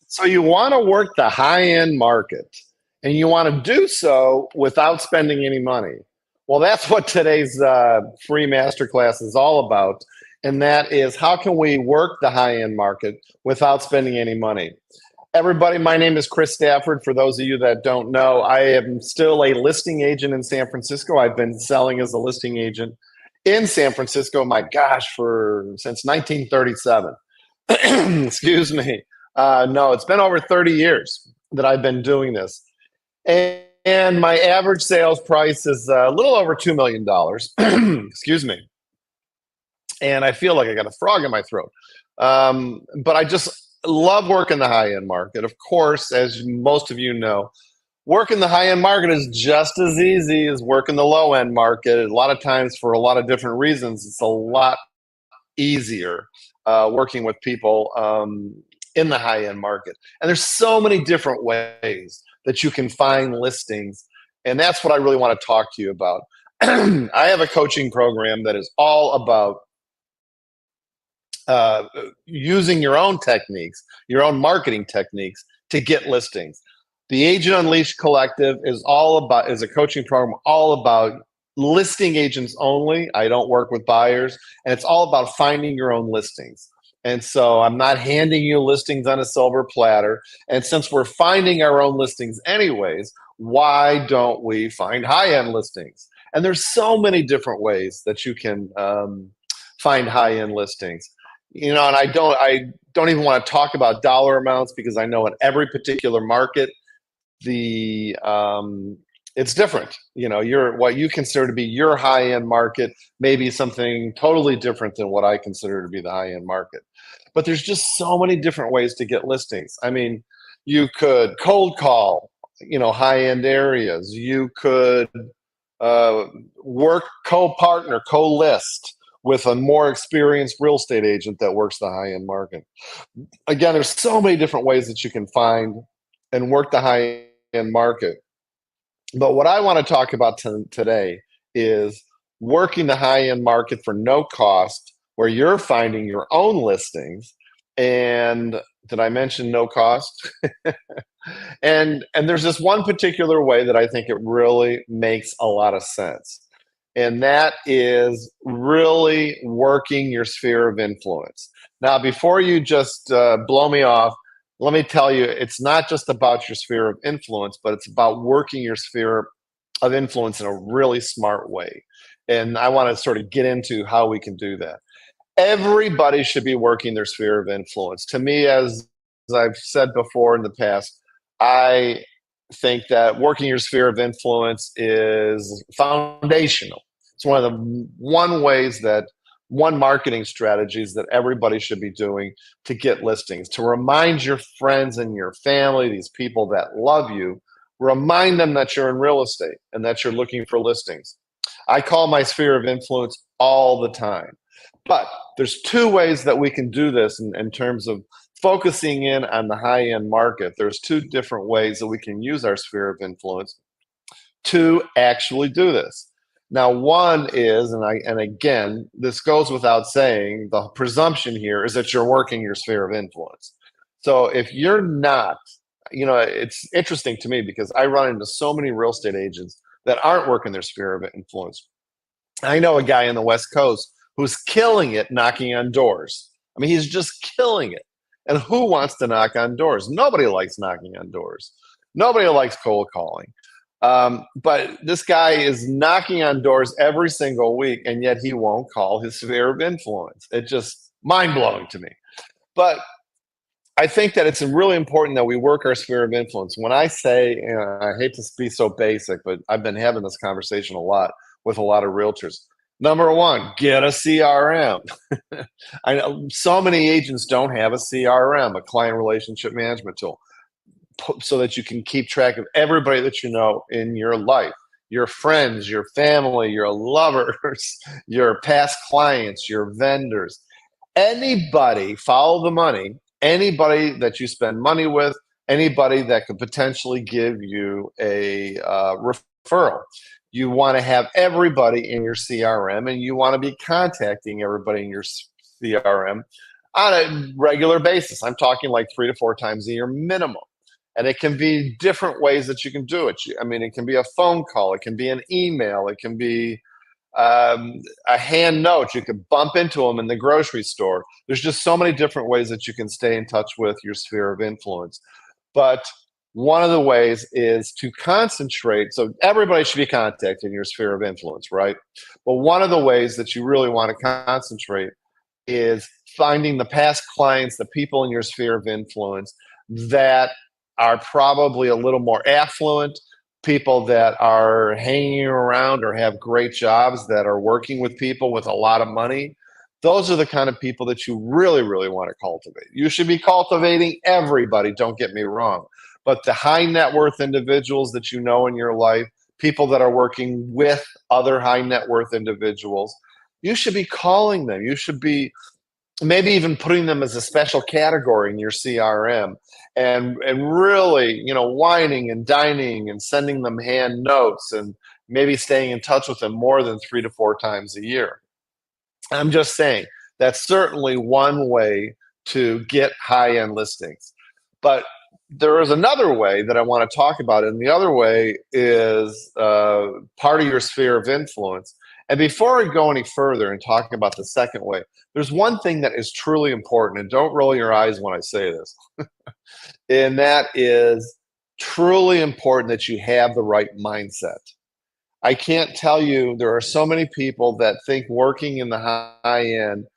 So you want to work the high-end market, and you want to do so without spending any money. Well, that's what today's free masterclass is all about, and that is how can we work the high-end market without spending any money. Everybody, my name is Chris Stafford. For those of you that don't know, I am still a listing agent in San Francisco. I've been selling as a listing agent in San Francisco, my gosh, for since 1937. Excuse me. No, it's been over 30 years that I've been doing this. And my average sales price is a little over $2 million. Excuse me. And I feel like I got a frog in my throat. But I just love working the high end market. Of course, as most of you know, working the high end market is just as easy as working the low end market. A lot of times, for a lot of different reasons, it's a lot easier working with people in the high end market. And there's so many different ways that you can find listings. And that's what I really want to talk to you about. I have a coaching program that is all about using your own techniques, your own marketing techniques to get listings. The Agent Unleashed Collective is a coaching program all about listing agents only. I don't work with buyers, and it's all about finding your own listings. And so I'm not handing you listings on a silver platter. And since we're finding our own listings anyways, why don't we find high-end listings? And there's so many different ways that you can find high-end listings. And I don't even want to talk about dollar amounts because I know in every particular market, it's different. What you consider to be your high-end market may be something totally different than what I consider to be the high-end market. But there's just so many different ways to get listings. I mean, you could cold call, high-end areas. You could work co-partner, co-list with a more experienced real estate agent that works the high-end market. Again, there's so many different ways that you can find and work the high-end market. But what I want to talk about today is working the high-end market for no cost, where you're finding your own listings. And did I mention no cost? And there's this one particular way that I think it really makes a lot of sense. And that is really working your sphere of influence. Now, before you just blow me off, let me tell you, it's not just about your sphere of influence, but it's about working your sphere of influence in a really smart way. And I want to sort of get into how we can do that. Everybody should be working their sphere of influence. To me, as I've said before in the past, I think that working your sphere of influence is foundational. It's one marketing strategies that everybody should be doing to get listings, to remind your friends and your family, these people that love you, remind them that you're in real estate and that you're looking for listings. I call my sphere of influence all the time. But there's two ways that we can do this in terms of focusing in on the high-end market. There's two different ways that we can use our sphere of influence to actually do this. Now, one is, and again, this goes without saying, the presumption here is that you're working your sphere of influence. So if you're not, it's interesting to me because I run into so many real estate agents that aren't working their sphere of influence. I know a guy on the West Coast who's killing it knocking on doors. I mean, he's just killing it. And who wants to knock on doors? Nobody likes knocking on doors. Nobody likes cold calling. But this guy is knocking on doors every single week, and yet he won't call his sphere of influence. It's just mind-blowing to me. But I think that it's really important that we work our sphere of influence. When I say, I hate to be so basic, but I've been having this conversation a lot with a lot of realtors. Number one, get a CRM. I know so many agents don't have a CRM, a client relationship management tool, so that you can keep track of everybody that you know in your life, your friends, your family, your lovers, your past clients, your vendors. Anybody, follow the money, anybody that you spend money with, anybody that could potentially give you a referral. You want to have everybody in your CRM, and you want to be contacting everybody in your CRM on a regular basis. I'm talking like 3 to 4 times a year minimum. And it can be different ways that you can do it. I mean, it can be a phone call, it can be an email, it can be a hand note. You could bump into them in the grocery store. There's just so many different ways that you can stay in touch with your sphere of influence. But one of the ways is to concentrate. So everybody should be contacting your sphere of influence, right? But one of the ways that you really want to concentrate is finding the past clients, the people in your sphere of influence that are probably a little more affluent, people that are hanging around or have great jobs that are working with people with a lot of money. Those are the kind of people that you really, really want to cultivate. You should be cultivating everybody, don't get me wrong. But the high net worth individuals that you know in your life, people that are working with other high net worth individuals, you should be calling them. You should be maybe even putting them as a special category in your CRM, and really, whining and dining and sending them hand notes, and maybe staying in touch with them more than 3 to 4 times a year. I'm just saying that's certainly one way to get high end listings. But there is another way that I want to talk about, and the other way is part of your sphere of influence. And before I go any further and talking about the second way, there's one thing that is truly important, and don't roll your eyes when I say this, and that is truly important that you have the right mindset. I can't tell you, there are so many people that think working in the high end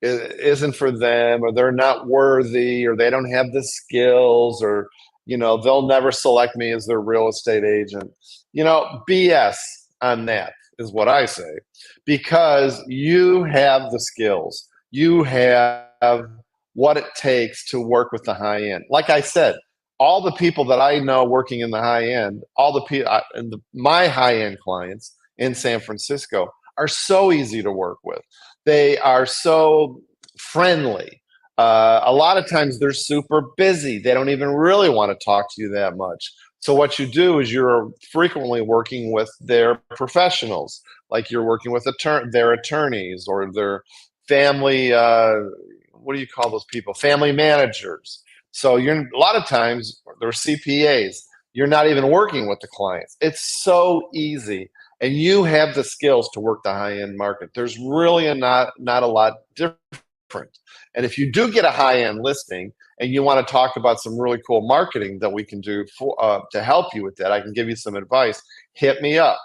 isn't for them, or they're not worthy, or they don't have the skills, or they'll never select me as their real estate agent. BS on that is what I say, because you have the skills, you have what it takes to work with the high end. Like I said, all the people that I know working in the high end, all the people and my high end clients in San Francisco are so easy to work with. They are so friendly. A lot of times they're super busy. They don't even really want to talk to you that much. So what you do is you're frequently working with their professionals, like you're working with their attorneys or their family. What do you call those people? Family managers. So you're a lot of times they're CPAs. You're not even working with the clients. It's so easy, and you have the skills to work the high end market. There's really not a lot different. And if you do get a high end listing and you want to talk about some really cool marketing that we can do to help you with that, I can give you some advice. Hit me up.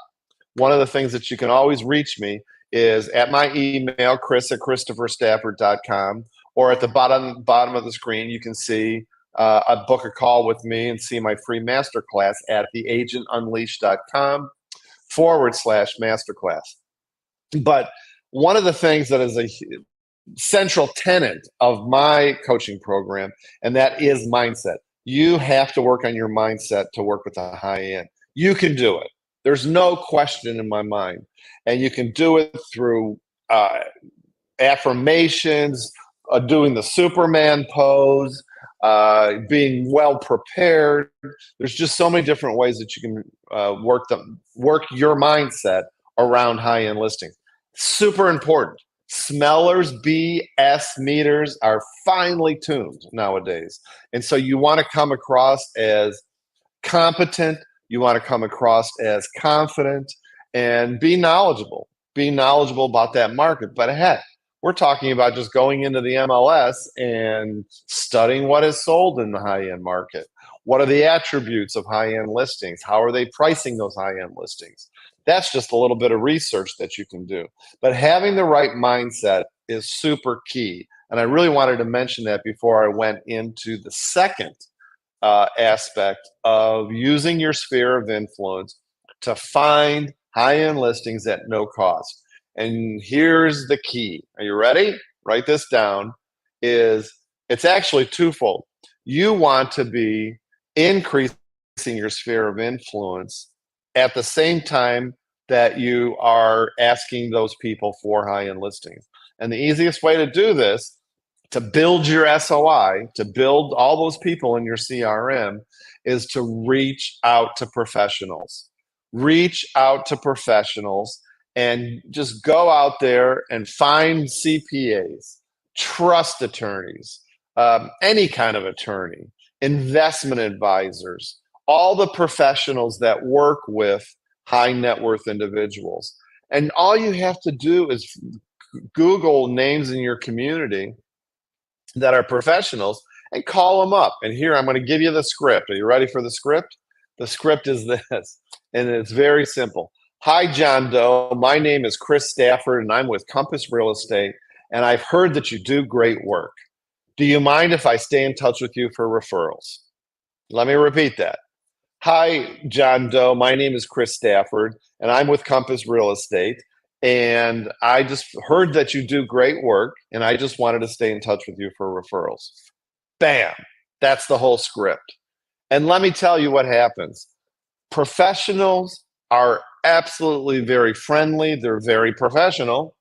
One of the things that you can always reach me is at my email, chris@christopherstafford.com, or at the bottom of the screen, you can see a book a call with me and see my free masterclass at theagentunleashed.com/masterclass. But one of the things that is a central tenet of my coaching program, and that is mindset. You have to work on your mindset to work with the high end. You can do it. There's no question in my mind. And you can do it through affirmations, doing the Superman pose, being well prepared. There's just so many different ways that you can work your mindset around high end listings. Super important. Smellers BS meters are finely tuned nowadays. And so you want to come across as competent, you want to come across as confident, and be knowledgeable. Be knowledgeable about that market. But heck, we're talking about just going into the MLS and studying what is sold in the high end market. What are the attributes of high end listings? How are they pricing those high end listings? That's just a little bit of research that you can do. But having the right mindset is super key. And I really wanted to mention that before I went into the second aspect of using your sphere of influence to find high-end listings at no cost. And here's the key. Are you ready? Write this down. It's actually twofold. You want to be increasing your sphere of influence at the same time that you are asking those people for high-end listings. And the easiest way to do this, to build your SOI, to build all those people in your CRM, is to reach out to professionals. Reach out to professionals and just go out there and find CPAs, trust attorneys, any kind of attorney, investment advisors, all the professionals that work with high net worth individuals. And all you have to do is Google names in your community that are professionals and call them up. And here, I'm going to give you the script. Are you ready for the script? The script is this, and it's very simple. Hi, John Doe. My name is Chris Stafford, and I'm with Compass Real Estate, and I've heard that you do great work. Do you mind if I stay in touch with you for referrals? Let me repeat that. Hi, John Doe. My name is Chris Stafford, and I'm with Compass Real Estate. And I just heard that you do great work, and I just wanted to stay in touch with you for referrals. Bam. That's the whole script. And let me tell you what happens. Professionals are absolutely very friendly. They're very professional.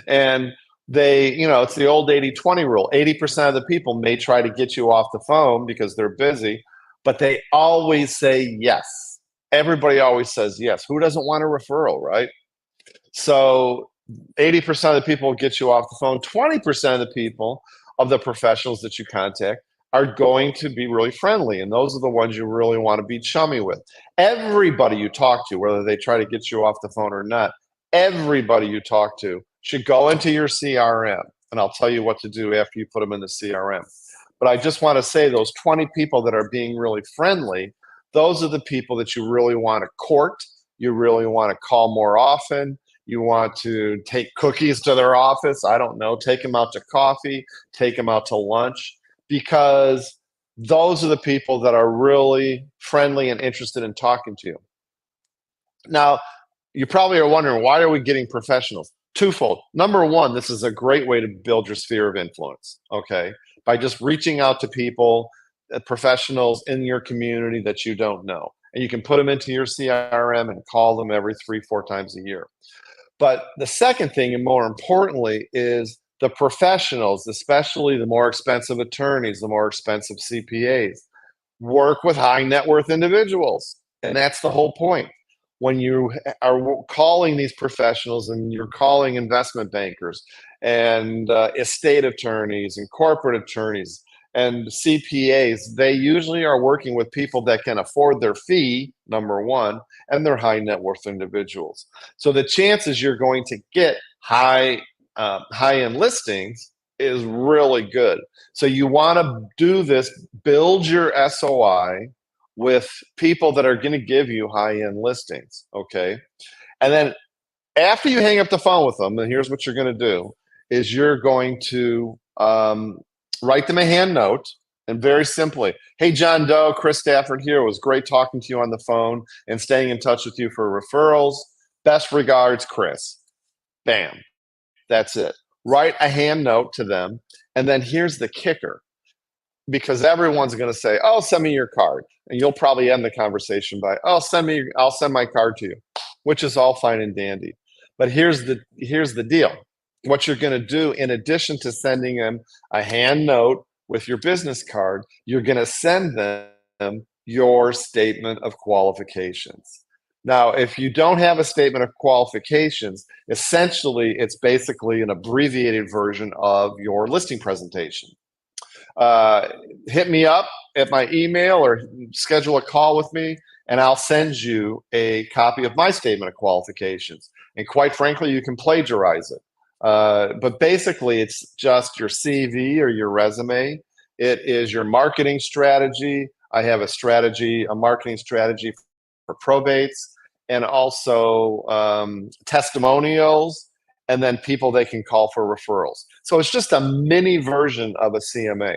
And it's the old 80-20 rule. 80% of the people may try to get you off the phone because they're busy, but they always say yes. Everybody always says yes. Who doesn't want a referral, right? So 80% of the people get you off the phone. 20% of the people, of the professionals that you contact, are going to be really friendly. And those are the ones you really want to be chummy with. Everybody you talk to, whether they try to get you off the phone or not, everybody you talk to should go into your CRM. And I'll tell you what to do after you put them in the CRM. But I just want to say those 20 people that are being really friendly, those are the people that you really want to court. You really want to call more often. You want to take cookies to their office. I don't know, take them out to coffee, take them out to lunch, because those are the people that are really friendly and interested in talking to you. Now, you probably are wondering, why are we getting professionals? Twofold. Number one, this is a great way to build your sphere of influence, okay? By just reaching out to people, professionals in your community that you don't know. And you can put them into your CRM and call them every 3-4 times a year. But the second thing, and more importantly, is the professionals, especially the more expensive attorneys, the more expensive CPAs, work with high net worth individuals. And that's the whole point. When you are calling these professionals and you're calling investment bankers and estate attorneys and corporate attorneys and CPAs, they usually are working with people that can afford their fee, number one, and they're high net worth individuals. So the chances you're going to get high-end listings is really good. So you want to do this, build your SOI with people that are going to give you high-end listings, okay? And then after you hang up the phone with them, and here's what you're going to do, is you're going to write them a hand note, and very simply, hey, John Doe, Chris Stafford here. It was great talking to you on the phone and staying in touch with you for referrals. Best regards, Chris. Bam. That's it. Write a hand note to them. And then here's the kicker, because everyone's going to say, oh, send me your card. And you'll probably end the conversation by, oh, I'll send my card to you, which is all fine and dandy. But here's the deal. What you're going to do, in addition to sending them a hand note with your business card, you're going to send them your statement of qualifications. Now, if you don't have a statement of qualifications, essentially, it's basically an abbreviated version of your listing presentation. Hit me up at my email or schedule a call with me, and I'll send you a copy of my statement of qualifications. And quite frankly, you can plagiarize it. But basically, it's just your CV or your resume. It is your marketing strategy. I have a marketing strategy for probates, and also testimonials, and then people they can call for referrals. So it's just a mini version of a CMA.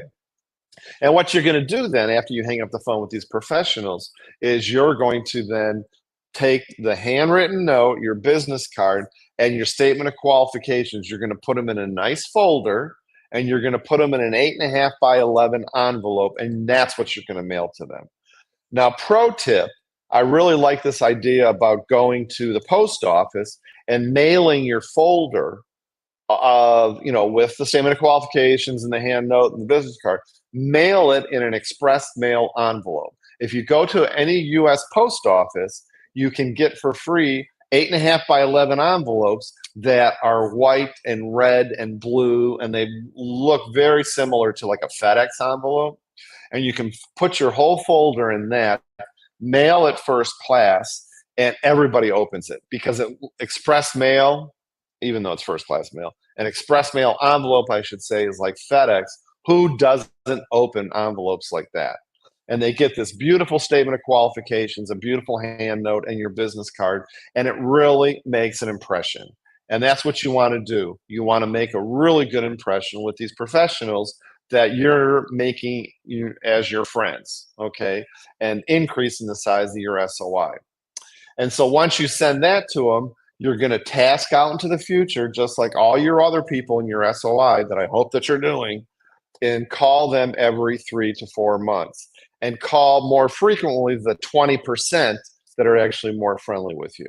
And what you're going to do then, after you hang up the phone with these professionals, is you're going to then take the handwritten note, your business card, and your statement of qualifications. You're going to put them in a nice folder, and you're going to put them in an 8.5 by 11 envelope, and that's what you're going to mail to them. Now, pro tip, I really like this idea about going to the post office and mailing your folder with the statement of qualifications and the hand note and the business card. Mail it in an express mail envelope. If you go to any U.S. post office, you can get for free 8.5 by 11 envelopes that are white and red and blue, and they look very similar to like a FedEx envelope. And you can put your whole folder in that, mail it first class, and everybody opens it because express mail, even though it's first class mail, an express mail envelope, I should say, is like FedEx. Who doesn't open envelopes like that? And they get this beautiful statement of qualifications, a beautiful hand note, and your business card, and it really makes an impression. And that's what you want to do. You want to make a really good impression with these professionals that you're making you as your friends, okay, and increasing the size of your SOI. And so once you send that to them, you're going to task out into the future, just like all your other people in your SOI that I hope that you're doing, and call them every 3 to 4 months, and call more frequently the 20% that are actually more friendly with you.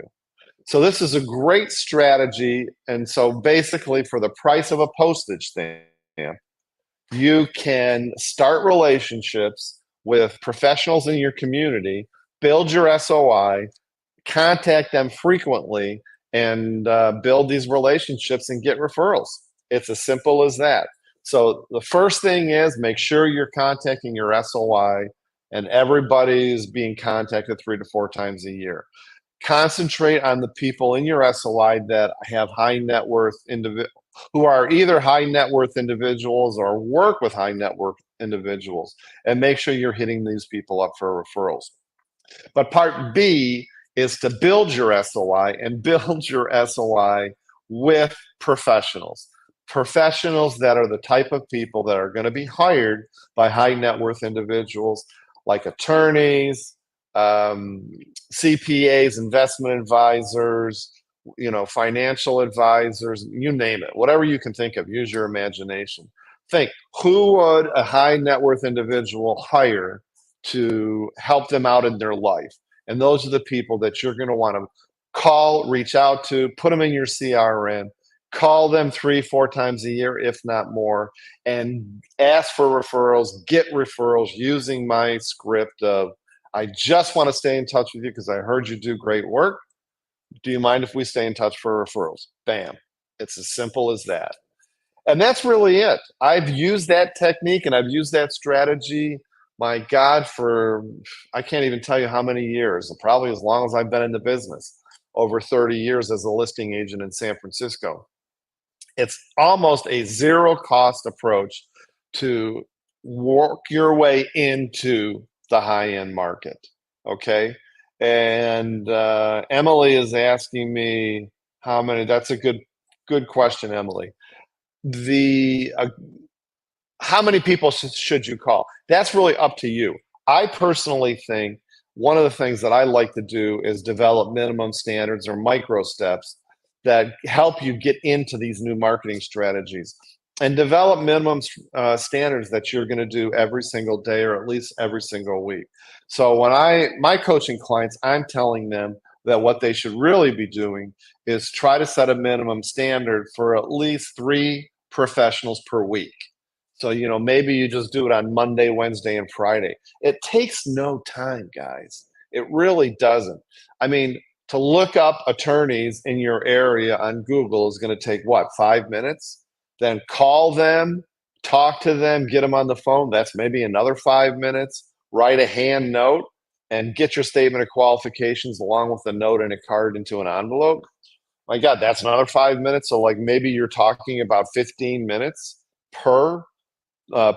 So this is a great strategy. And so basically, for the price of a postage stamp, you can start relationships with professionals in your community, build your SOI, contact them frequently, and build these relationships and get referrals. It's as simple as that. So the first thing is make sure you're contacting your SOI, and everybody's being contacted 3 to 4 times a year. Concentrate on the people in your SOI that have high net worth who are either high net worth individuals or work with high net worth individuals, and make sure you're hitting these people up for referrals. But part B is to build your SOI, and build your SOI with professionals. Professionals that are the type of people that are going to be hired by high net worth individuals, like attorneys, um, CPAs, investment advisors, financial advisors, you name it, whatever you can think of, use your imagination. Think, who would a high net worth individual hire to help them out in their life? And those are the people that you're going to want to call, reach out to, put them in your CRM, call them 3, 4 times a year, if not more, and ask for referrals, get referrals using my script of, I just want to stay in touch with you because I heard you do great work. Do you mind if we stay in touch for referrals? Bam. It's as simple as that. And that's really it. I've used that technique and I've used that strategy, my God, for I can't even tell you how many years, probably as long as I've been in the business, over 30 years as a listing agent in San Francisco. It's almost a zero cost approach to work your way into the high end market. Okay. And Emily is asking me how many. That's a good question, Emily. The How many people should you call? That's really up to you. I personally think one of the things that I like to do is develop minimum standards or micro steps that help you get into these new marketing strategies, and develop minimum standards that you're going to do every single day or at least every single week. So when my coaching clients, I'm telling them that what they should really be doing is try to set a minimum standard for at least 3 professionals per week. So, maybe you just do it on Monday, Wednesday, and Friday. It takes no time, guys. It really doesn't. I mean, to look up attorneys in your area on Google is going to take what, 5 minutes? Then call them, talk to them, get them on the phone. That's maybe another 5 minutes. Write a hand note and get your statement of qualifications along with a note and a card into an envelope. My God, that's another 5 minutes. So, like, maybe you're talking about 15 minutes per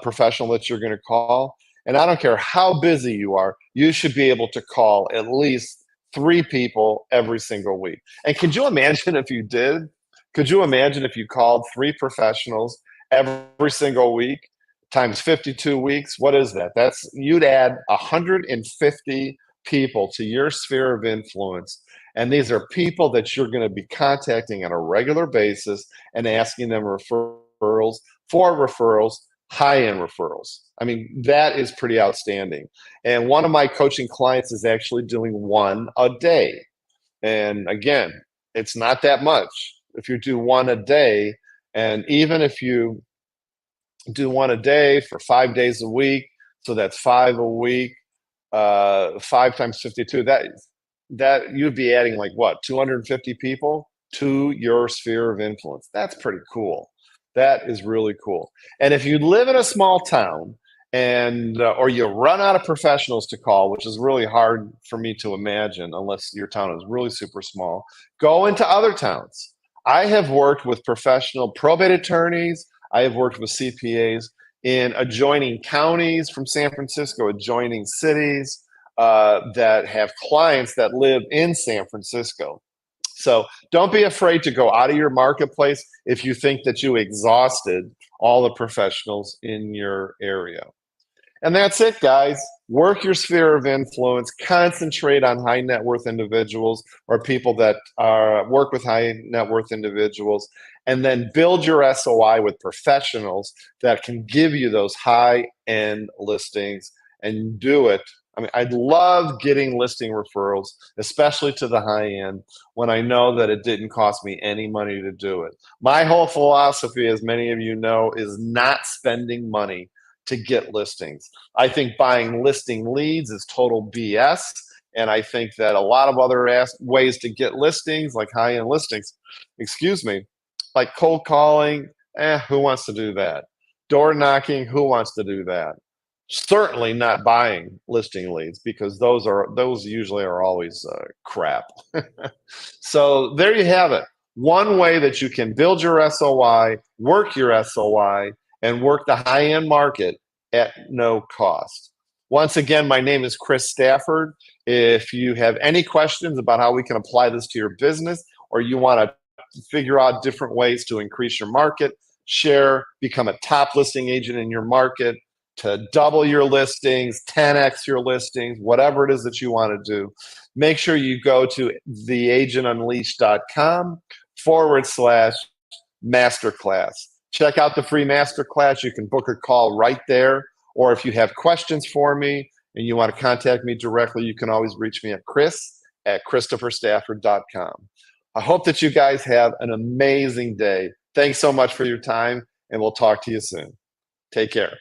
professional that you're going to call. And I don't care how busy you are, you should be able to call at least 3 people every single week. And could you imagine if you did? Could you imagine if you called 3 professionals every single week times 52 weeks? What is that? You'd add 150 people to your sphere of influence. And these are people that you're going to be contacting on a regular basis and asking them referrals for referrals, high-end referrals. I mean, that is pretty outstanding. And one of my coaching clients is actually doing one a day. And again, it's not that much. If you do one a day, and even if you do one a day for 5 days a week, so that's 5 a week, 5 times 52, that you'd be adding like what, 250 people to your sphere of influence. That's pretty cool. That is really cool. And if you live in a small town and or you run out of professionals to call, which is really hard for me to imagine unless your town is really super small, go into other towns. I have worked with professional probate attorneys. I have worked with CPAs in adjoining counties from San Francisco, adjoining cities that have clients that live in San Francisco. So don't be afraid to go out of your marketplace if you think that you exhausted all the professionals in your area. And that's it, guys. Work your sphere of influence. Concentrate on high net worth individuals or people that work with high net worth individuals. And then build your SOI with professionals that can give you those high end listings and do it. I mean, I love getting listing referrals, especially to the high end, when I know that it didn't cost me any money to do it. My whole philosophy, as many of you know, is not spending money to get listings. I think buying listing leads is total BS. And I think that a lot of other ways to get listings, like high-end listings, excuse me, like cold calling, who wants to do that? Door knocking, who wants to do that? Certainly not buying listing leads, because those usually are always crap. So there you have it. One way that you can build your SOI, work your SOI, and work the high-end market at no cost. Once again, my name is Chris Stafford. If you have any questions about how we can apply this to your business, or you want to figure out different ways to increase your market share, become a top listing agent in your market, to double your listings, 10x your listings, whatever it is that you want to do, make sure you go to theagentunleashed.com/masterclass. Check out the free masterclass. You can book a call right there. Or if you have questions for me and you want to contact me directly, you can always reach me at chris@christopherstafford.com. I hope that you guys have an amazing day. Thanks so much for your time, and we'll talk to you soon. Take care.